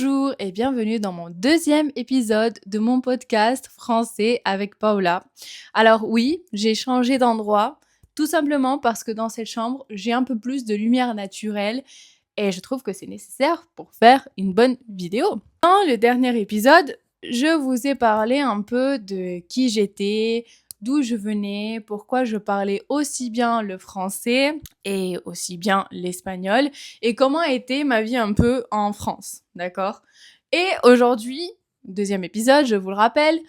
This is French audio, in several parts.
Bonjour et bienvenue dans mon deuxième épisode de mon podcast français avec Paola. Alors oui, j'ai changé d'endroit, tout simplement parce que dans cette chambre, j'ai un peu plus de lumière naturelle et je trouve que c'est nécessaire pour faire une bonne vidéo. Dans le dernier épisode, je vous ai parlé un peu de qui j'étais, d'où je venais, pourquoi je parlais aussi bien le français et aussi bien l'espagnol et comment était ma vie un peu en France, d'accord? Et aujourd'hui, deuxième épisode, je vous le rappelle,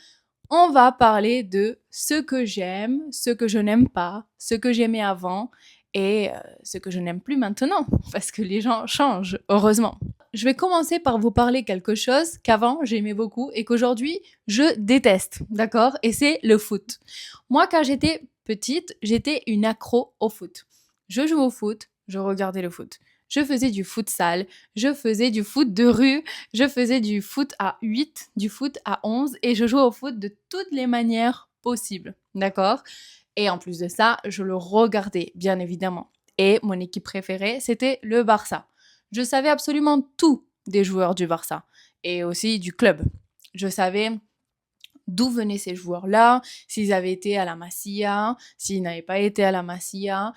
on va parler de ce que j'aime, ce que je n'aime pas, ce que j'aimais avant et ce que je n'aime plus maintenant, parce que les gens changent, heureusement. Je vais commencer par vous parler quelque chose qu'avant j'aimais beaucoup et qu'aujourd'hui je déteste, d'accord? Et c'est le foot. Moi, quand j'étais petite, j'étais une accro au foot. Je jouais au foot, je regardais le foot. Je faisais du futsal, je faisais du foot de rue, je faisais du foot à 8, du foot à 11 et je jouais au foot de toutes les manières possibles, d'accord? Et en plus de ça, je le regardais, bien évidemment. Et mon équipe préférée, c'était le Barça. Je savais absolument tout des joueurs du Barça et aussi du club. Je savais d'où venaient ces joueurs-là, s'ils avaient été à la Masia, s'ils n'avaient pas été à la Masia,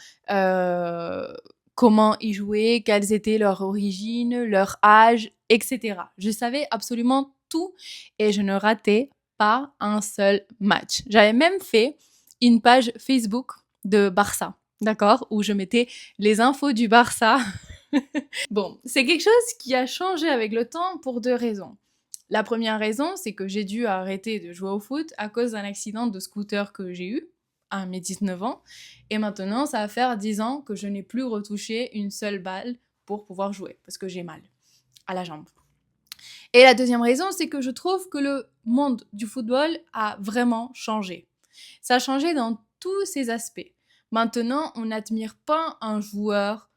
comment ils jouaient, quelles étaient leurs origines, leur âge, etc. Je savais absolument tout et je ne ratais pas un seul match. J'avais même fait une page Facebook de Barça, d'accord, où je mettais les infos du Barça. Bon, c'est quelque chose qui a changé avec le temps pour deux raisons. La première raison, c'est que j'ai dû arrêter de jouer au foot à cause d'un accident de scooter que j'ai eu à mes 19 ans. Et maintenant, ça va faire 10 ans que je n'ai plus retouché une seule balle pour pouvoir jouer, parce que j'ai mal à la jambe. Et la deuxième raison, c'est que je trouve que le monde du football a vraiment changé. Ça a changé dans tous ses aspects. Maintenant, on n'admire pas un joueur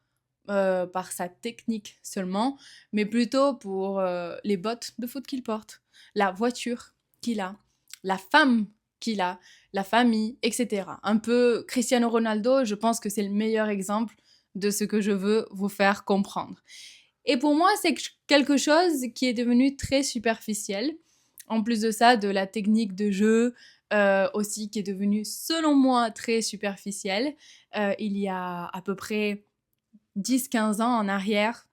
par sa technique seulement, mais plutôt pour les bottes de foot qu'il porte, la voiture qu'il a, la femme qu'il a, la famille, etc. Un peu Cristiano Ronaldo, je pense que c'est le meilleur exemple de ce que je veux vous faire comprendre. Et pour moi, c'est quelque chose qui est devenu très superficiel. En plus de ça, de la technique de jeu aussi qui est devenue, selon moi, très superficielle. Il y a à peu près 10-15 ans en arrière,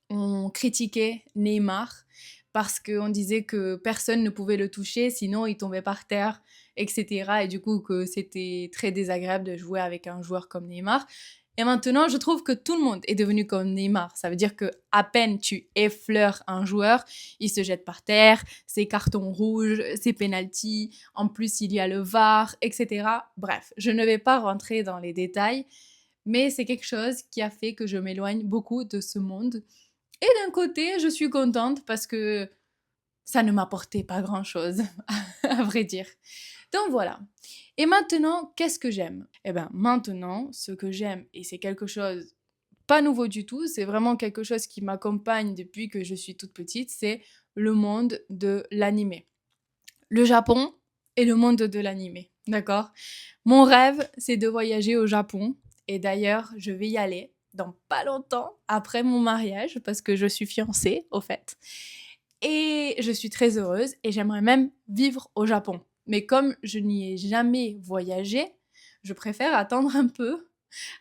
on critiquait Neymar parce qu'on disait que personne ne pouvait le toucher, sinon il tombait par terre, etc. Et du coup, que c'était très désagréable de jouer avec un joueur comme Neymar. Et maintenant, je trouve que tout le monde est devenu comme Neymar. Ça veut dire que à peine tu effleures un joueur, il se jette par terre, c'est carton rouge, c'est penalty, en plus il y a le VAR, etc. Bref, je ne vais pas rentrer dans les détails, mais c'est quelque chose qui a fait que je m'éloigne beaucoup de ce monde. Et d'un côté, je suis contente parce que ça ne m'apportait pas grand-chose, à vrai dire. Donc voilà. Et maintenant, qu'est-ce que j'aime? Eh bien, maintenant, ce que j'aime, et c'est quelque chose pas nouveau du tout, c'est vraiment quelque chose qui m'accompagne depuis que je suis toute petite, c'est le monde de l'animé. Le Japon et le monde de l'animé, d'accord? Mon rêve, c'est de voyager au Japon. Et d'ailleurs, je vais y aller dans pas longtemps après mon mariage, parce que je suis fiancée, au fait. Et je suis très heureuse et j'aimerais même vivre au Japon. Mais comme je n'y ai jamais voyagé, je préfère attendre un peu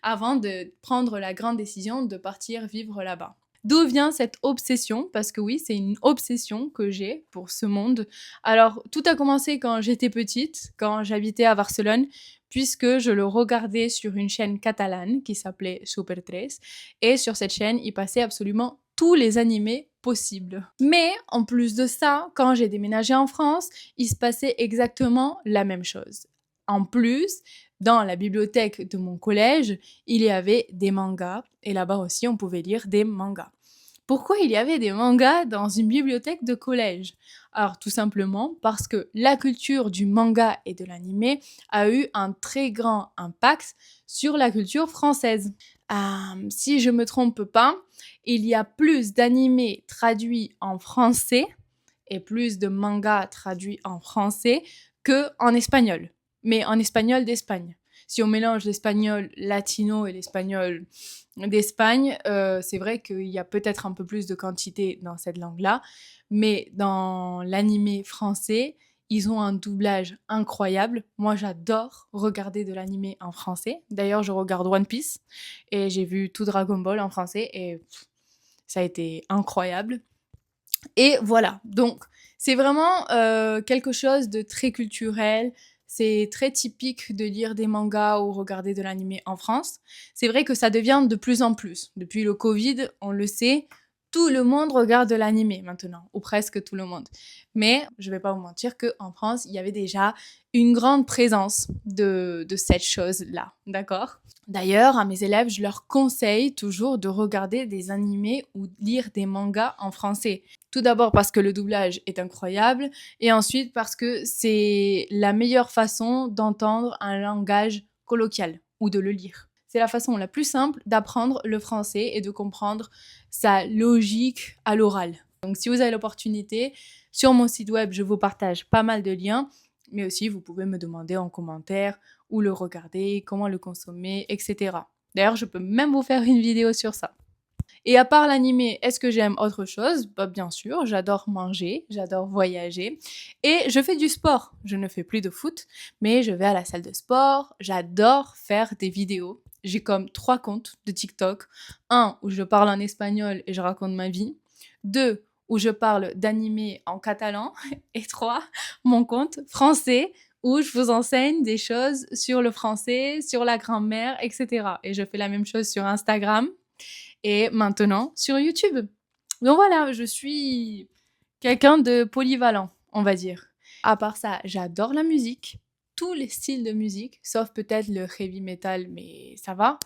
avant de prendre la grande décision de partir vivre là-bas. D'où vient cette obsession? Parce que oui, c'est une obsession que j'ai pour ce monde. Alors, tout a commencé quand j'étais petite, quand j'habitais à Barcelone, puisque je le regardais sur une chaîne catalane qui s'appelait Super 3. Et sur cette chaîne, il passait absolument tous les animés possibles. Mais en plus de ça, quand j'ai déménagé en France, il se passait exactement la même chose. En plus, dans la bibliothèque de mon collège, il y avait des mangas et là-bas aussi on pouvait lire des mangas. Pourquoi il y avait des mangas dans une bibliothèque de collège? Alors tout simplement parce que la culture du manga et de l'animé a eu un très grand impact sur la culture française. Si je me trompe pas, il y a plus d'animés traduits en français et plus de mangas traduits en français que en espagnol, mais en espagnol d'Espagne. si on mélange l'espagnol latino et l'espagnol d'Espagne, c'est vrai qu'il y a peut-être un peu plus de quantité dans cette langue-là, mais dans l'animé français, ils ont un doublage incroyable. Moi, j'adore regarder de l'animé en français. D'ailleurs, je regarde One Piece et j'ai vu tout Dragon Ball en français et ça a été incroyable. Et voilà, donc c'est vraiment quelque chose de très culturel. C'est très typique de lire des mangas ou regarder de l'animé en France. C'est vrai que ça devient de plus en plus. Depuis le Covid, on le sait, tout le monde regarde de l'animé maintenant, ou presque tout le monde. Mais je vais pas vous mentir qu'en France, il y avait déjà une grande présence de cette chose-là, d'accord? D'ailleurs, à mes élèves, je leur conseille toujours de regarder des animés ou lire des mangas en français. Tout d'abord parce que le doublage est incroyable et ensuite parce que c'est la meilleure façon d'entendre un langage colloquial ou de le lire. C'est la façon la plus simple d'apprendre le français et de comprendre sa logique à l'oral. Donc si vous avez l'opportunité, sur mon site web, je vous partage pas mal de liens, mais aussi vous pouvez me demander en commentaire où le regarder, comment le consommer, etc. D'ailleurs, je peux même vous faire une vidéo sur ça. Et à part l'animé, est-ce que j'aime autre chose? Bah, bien sûr, j'adore manger, j'adore voyager et je fais du sport. Je ne fais plus de foot, mais je vais à la salle de sport. J'adore faire des vidéos. J'ai comme 3 comptes de TikTok. Un où je parle en espagnol et je raconte ma vie. 2 où je parle d'animé en catalan. Et 3, mon compte français où je vous enseigne des choses sur le français, sur la grammaire, etc. Et je fais la même chose sur Instagram et maintenant sur YouTube. Donc voilà, je suis quelqu'un de polyvalent, on va dire. À part ça, j'adore la musique, tous les styles de musique, sauf peut-être le heavy metal, mais ça va.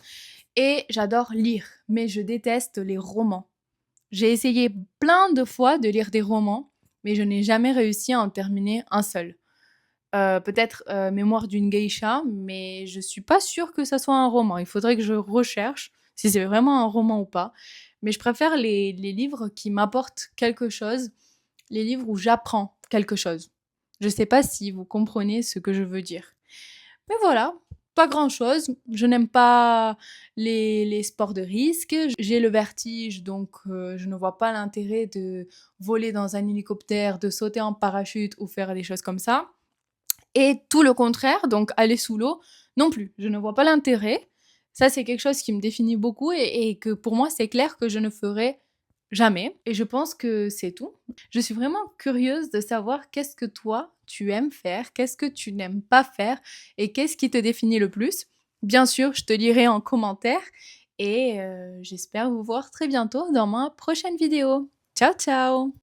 Et j'adore lire, mais je déteste les romans. J'ai essayé plein de fois de lire des romans, mais je n'ai jamais réussi à en terminer un seul. Peut-être Mémoire d'une geisha, mais je suis pas sûre que ça soit un roman. Il faudrait que je recherche si c'est vraiment un roman ou pas. Mais je préfère les livres qui m'apportent quelque chose, les livres où j'apprends quelque chose. Je sais pas si vous comprenez ce que je veux dire. Mais voilà, pas grand-chose. Je n'aime pas les sports de risque. J'ai le vertige, donc je ne vois pas l'intérêt de voler dans un hélicoptère, de sauter en parachute ou faire des choses comme ça. Et tout le contraire, donc aller sous l'eau, non plus. Je ne vois pas l'intérêt. Ça, c'est quelque chose qui me définit beaucoup et que pour moi, c'est clair que je ne ferai jamais. Et je pense que c'est tout. Je suis vraiment curieuse de savoir qu'est-ce que toi, tu aimes faire, qu'est-ce que tu n'aimes pas faire et qu'est-ce qui te définit le plus. Bien sûr, je te lirai en commentaire et j'espère vous voir très bientôt dans ma prochaine vidéo. Ciao, ciao!